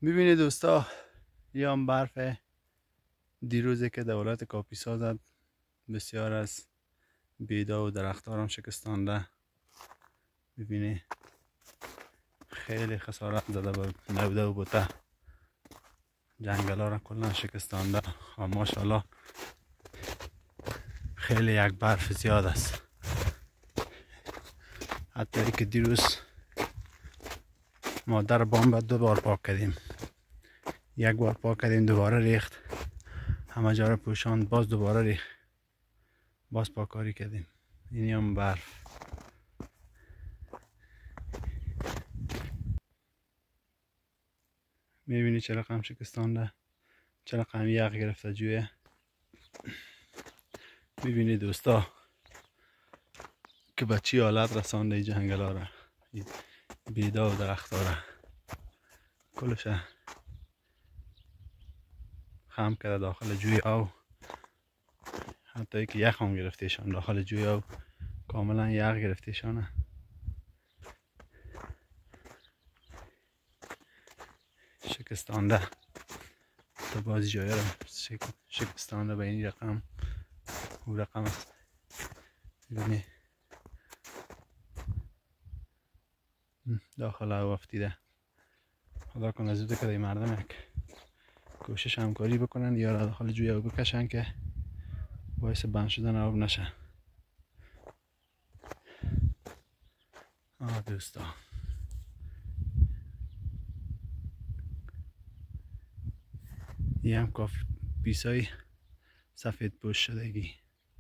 میبینید دوستا، یه هم برف دیروزه که دولت کاپیسا زد بسیار از بیدا و درختارم شکستانده. میبینی خیلی خسارت زده به نوده و بوته، جنگل ها را کلا شکستانده و ماشاءالله خیلی یک برف زیاد است. حتی ای که دیروز ما در بام 2 بار پاک کردیم، 1 بار پاک کردیم دوباره ریخت، همه جا را پوشاند، باز دوباره ریخت، باز پاکاری کردیم. اینی هم برف. میبینی چه رقم شکستانده، چه رقم یخ گرفته جویه. میبینی دوستا که به چی حالت رسانده ای جنگل ها را، بیدا و درخت ها را کلش خم کرده داخل جوی آب. حتی ای که یخ هم گرفتیشان داخل جوی آب، کاملا یخ گرفتیشانه. شکستانده تا بازی جایی را شکستانده به این رقم او رقم است. ببینی داخل آب افتیده. خدا کنه زود که مردم یک کوشش همکاری بکنن یا را داخل جوی آب بکشن که باعث بند شدن آب نشه. دوستا یه هم کافی پیسای سفید پوش شدگی.